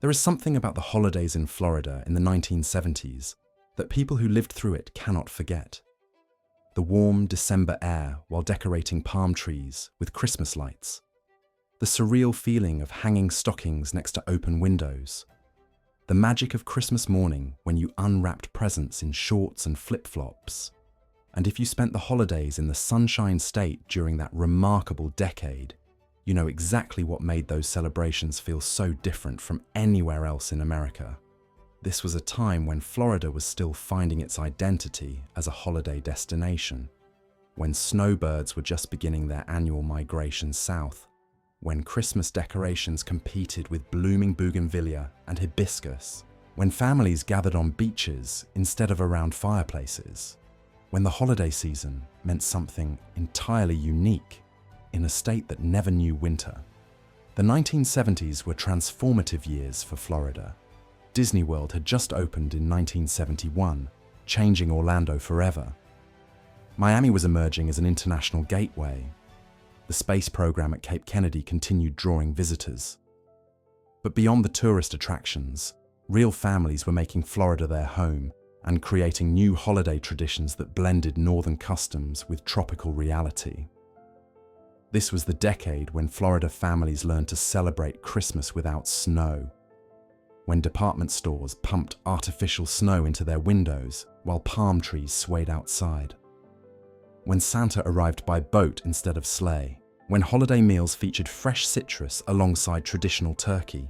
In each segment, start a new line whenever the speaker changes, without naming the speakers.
There is something about the holidays in Florida in the 1970s that people who lived through it cannot forget. The warm December air while decorating palm trees with Christmas lights. The surreal feeling of hanging stockings next to open windows. The magic of Christmas morning when you unwrapped presents in shorts and flip-flops. And if you spent the holidays in the Sunshine State during that remarkable decade, you know exactly what made those celebrations feel so different from anywhere else in America. This was a time when Florida was still finding its identity as a holiday destination, when snowbirds were just beginning their annual migration south, when Christmas decorations competed with blooming bougainvillea and hibiscus, when families gathered on beaches instead of around fireplaces, when the holiday season meant something entirely unique in a state that never knew winter. The 1970s were transformative years for Florida. Disney World had just opened in 1971, changing Orlando forever. Miami was emerging as an international gateway. The space program at Cape Kennedy continued drawing visitors. But beyond the tourist attractions, real families were making Florida their home and creating new holiday traditions that blended northern customs with tropical reality. This was the decade when Florida families learned to celebrate Christmas without snow, when department stores pumped artificial snow into their windows while palm trees swayed outside, when Santa arrived by boat instead of sleigh, when holiday meals featured fresh citrus alongside traditional turkey,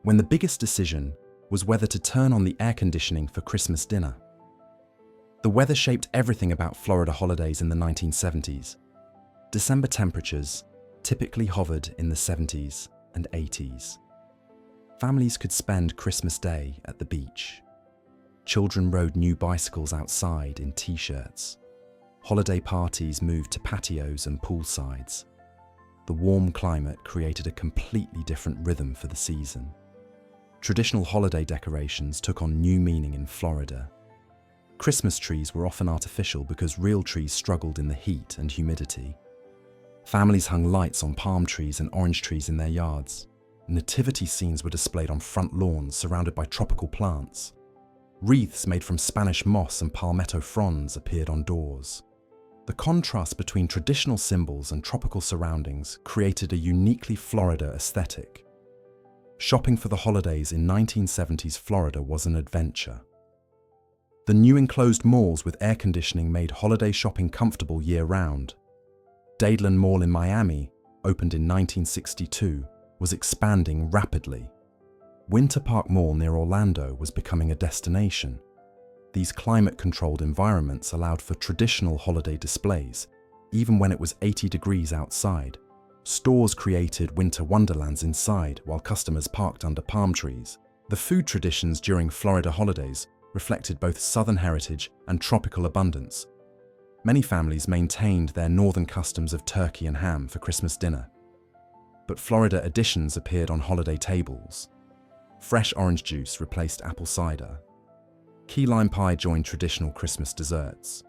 when the biggest decision was whether to turn on the air conditioning for Christmas dinner. The weather shaped everything about Florida holidays in the 1970s. December temperatures typically hovered in the 70s and 80s. Families could spend Christmas Day at the beach. Children rode new bicycles outside in t-shirts. Holiday parties moved to patios and poolsides. The warm climate created a completely different rhythm for the season. Traditional holiday decorations took on new meaning in Florida. Christmas trees were often artificial because real trees struggled in the heat and humidity. Families hung lights on palm trees and orange trees in their yards. Nativity scenes were displayed on front lawns surrounded by tropical plants. Wreaths made from Spanish moss and palmetto fronds appeared on doors. The contrast between traditional symbols and tropical surroundings created a uniquely Florida aesthetic. Shopping for the holidays in 1970s Florida was an adventure. The new enclosed malls with air conditioning made holiday shopping comfortable year-round. Dadeland Mall in Miami, opened in 1962, was expanding rapidly. Winter Park Mall near Orlando was becoming a destination. These climate-controlled environments allowed for traditional holiday displays, even when it was 80 degrees outside. Stores created winter wonderlands inside while customers parked under palm trees. The food traditions during Florida holidays reflected both Southern heritage and tropical abundance. Many families maintained their northern customs of turkey and ham for Christmas dinner. But Florida additions appeared on holiday tables. Fresh orange juice replaced apple cider. Key lime pie joined traditional Christmas desserts.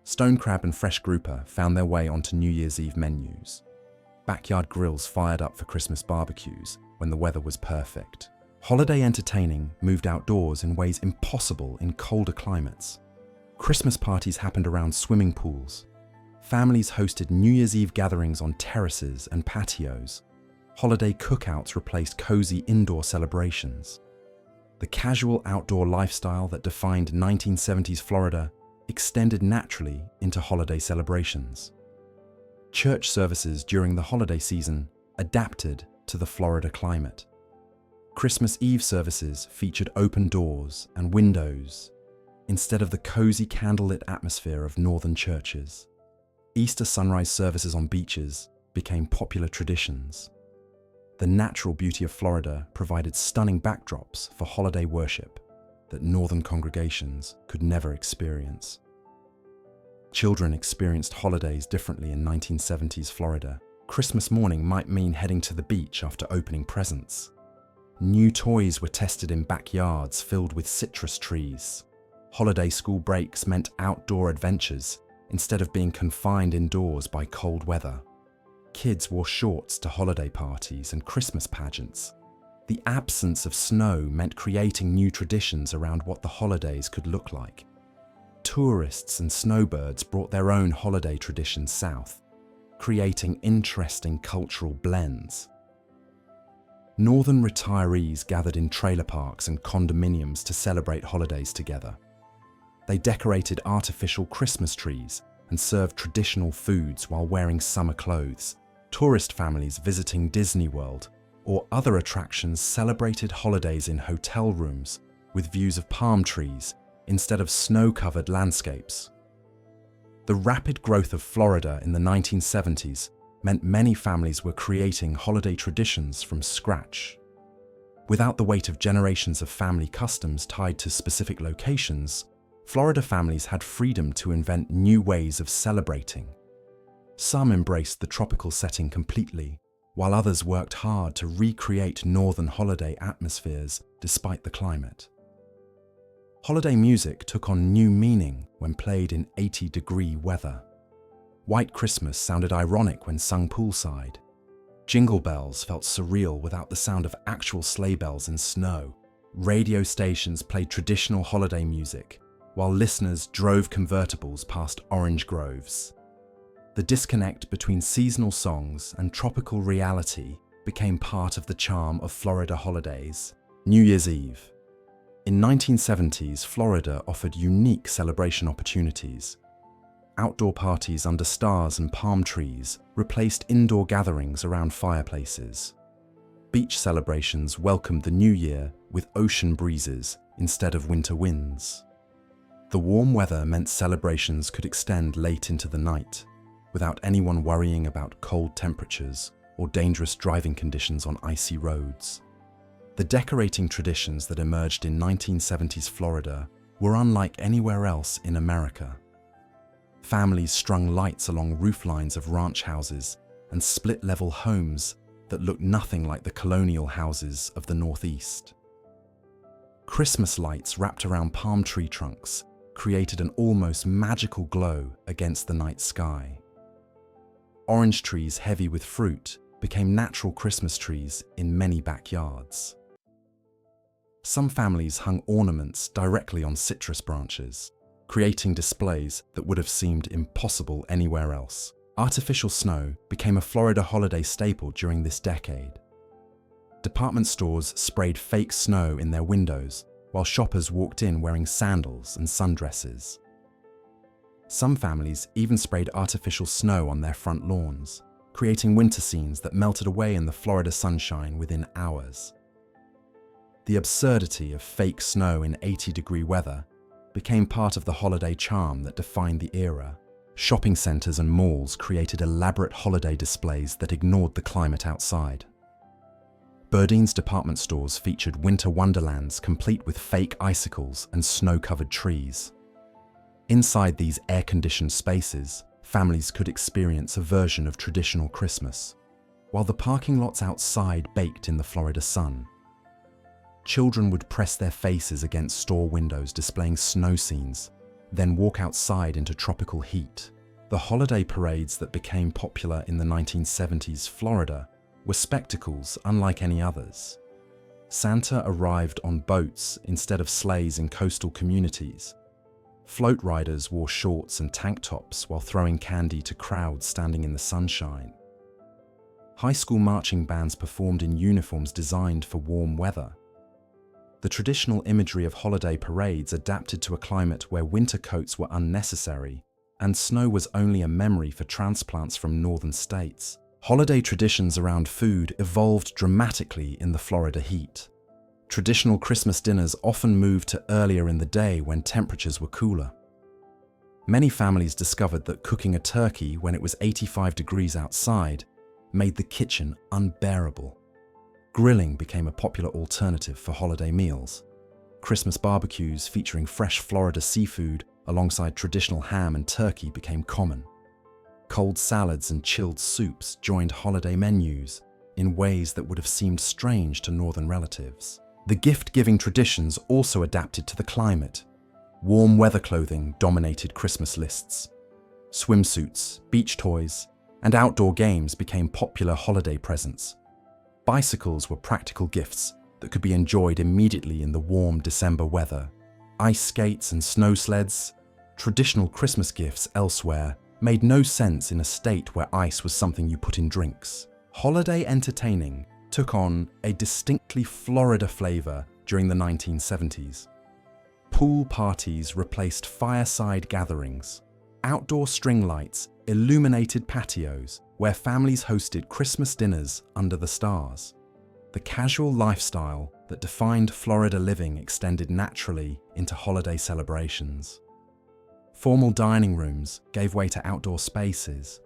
Stone crab and fresh grouper found their way onto New Year's Eve menus. Backyard grills fired up for Christmas barbecues when the weather was perfect. Holiday entertaining moved outdoors in ways impossible in colder climates. Christmas parties happened around swimming pools. Families hosted New Year's Eve gatherings on terraces and patios. Holiday cookouts replaced cozy indoor celebrations. The casual outdoor lifestyle that defined 1970s Florida extended naturally into holiday celebrations. Church services during the holiday season adapted to the Florida climate. Christmas Eve services featured open doors and windows instead of the cozy candlelit atmosphere of northern churches. Easter sunrise services on beaches became popular traditions. The natural beauty of Florida provided stunning backdrops for holiday worship that northern congregations could never experience. Children experienced holidays differently in 1970s Florida. Christmas morning might mean heading to the beach after opening presents. New toys were tested in backyards filled with citrus trees. Holiday school breaks meant outdoor adventures instead of being confined indoors by cold weather. Kids wore shorts to holiday parties and Christmas pageants. The absence of snow meant creating new traditions around what the holidays could look like. Tourists and snowbirds brought their own holiday traditions south, creating interesting cultural blends. Northern retirees gathered in trailer parks and condominiums to celebrate holidays together. They decorated artificial Christmas trees and served traditional foods while wearing summer clothes. Tourist families visiting Disney World or other attractions celebrated holidays in hotel rooms with views of palm trees instead of snow-covered landscapes. The rapid growth of Florida in the 1970s meant many families were creating holiday traditions from scratch. Without the weight of generations of family customs tied to specific locations, Florida families had freedom to invent new ways of celebrating. Some embraced the tropical setting completely, while others worked hard to recreate northern holiday atmospheres despite the climate. Holiday music took on new meaning when played in 80-degree weather. White Christmas sounded ironic when sung poolside. Jingle bells felt surreal without the sound of actual sleigh bells in snow. Radio stations played traditional holiday music, while listeners drove convertibles past orange groves. The disconnect between seasonal songs and tropical reality became part of the charm of Florida holidays. New Year's Eve. In 1970s, Florida offered unique celebration opportunities. Outdoor parties under stars and palm trees replaced indoor gatherings around fireplaces. Beach celebrations welcomed the new year with ocean breezes instead of winter winds. The warm weather meant celebrations could extend late into the night, without anyone worrying about cold temperatures or dangerous driving conditions on icy roads. The decorating traditions that emerged in 1970s Florida were unlike anywhere else in America. Families strung lights along rooflines of ranch houses and split-level homes that looked nothing like the colonial houses of the Northeast. Christmas lights wrapped around palm tree trunks created an almost magical glow against the night sky. Orange trees heavy with fruit became natural Christmas trees in many backyards. Some families hung ornaments directly on citrus branches, creating displays that would have seemed impossible anywhere else. Artificial snow became a Florida holiday staple during this decade. Department stores sprayed fake snow in their windows, while shoppers walked in wearing sandals and sundresses. Some families even sprayed artificial snow on their front lawns, creating winter scenes that melted away in the Florida sunshine within hours. The absurdity of fake snow in 80-degree weather became part of the holiday charm that defined the era. Shopping centers and malls created elaborate holiday displays that ignored the climate outside. Burdine's department stores featured winter wonderlands complete with fake icicles and snow-covered trees. Inside these air-conditioned spaces, families could experience a version of traditional Christmas, while the parking lots outside baked in the Florida sun. Children would press their faces against store windows displaying snow scenes, then walk outside into tropical heat. The holiday parades that became popular in the 1970s Florida were spectacles unlike any others. Santa arrived on boats instead of sleighs in coastal communities. Float riders wore shorts and tank tops while throwing candy to crowds standing in the sunshine. High school marching bands performed in uniforms designed for warm weather. The traditional imagery of holiday parades adapted to a climate where winter coats were unnecessary, and snow was only a memory for transplants from northern states. Holiday traditions around food evolved dramatically in the Florida heat. Traditional Christmas dinners often moved to earlier in the day when temperatures were cooler. Many families discovered that cooking a turkey when it was 85 degrees outside made the kitchen unbearable. Grilling became a popular alternative for holiday meals. Christmas barbecues featuring fresh Florida seafood alongside traditional ham and turkey became common. Cold salads and chilled soups joined holiday menus in ways that would have seemed strange to northern relatives. The gift-giving traditions also adapted to the climate. Warm weather clothing dominated Christmas lists. Swimsuits, beach toys, and outdoor games became popular holiday presents. Bicycles were practical gifts, that could be enjoyed immediately in the warm December weather. Ice skates and snow sleds, traditional Christmas gifts elsewhere, made no sense in a state where ice was something you put in drinks. Holiday entertaining took on a distinctly Florida flavor during the 1970s. Pool parties replaced fireside gatherings. Outdoor string lights illuminated patios where families hosted Christmas dinners under the stars. The casual lifestyle that defined Florida living extended naturally into holiday celebrations. Formal dining rooms gave way to outdoor spaces,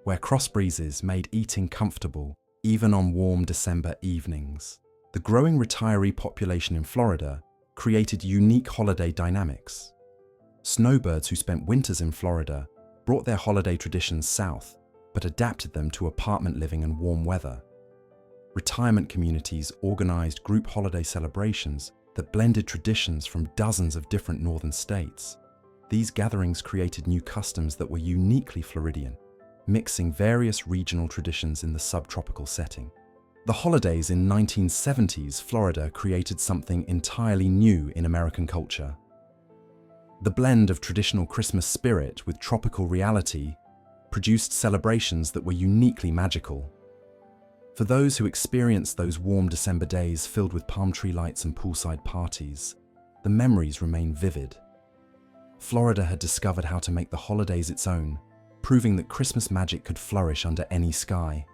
where cross breezes made eating comfortable even on warm December evenings. The growing retiree population in Florida created unique holiday dynamics. Snowbirds who spent winters in Florida brought their holiday traditions south, but adapted them to apartment living and warm weather. Retirement communities organized group holiday celebrations that blended traditions from dozens of different northern states. These gatherings created new customs that were uniquely Floridian, mixing various regional traditions in the subtropical setting. The holidays in 1970s Florida created something entirely new in American culture. The blend of traditional Christmas spirit with tropical reality produced celebrations that were uniquely magical. For those who experienced those warm December days filled with palm tree lights and poolside parties, the memories remain vivid. Florida had discovered how to make the holidays its own, proving that Christmas magic could flourish under any sky.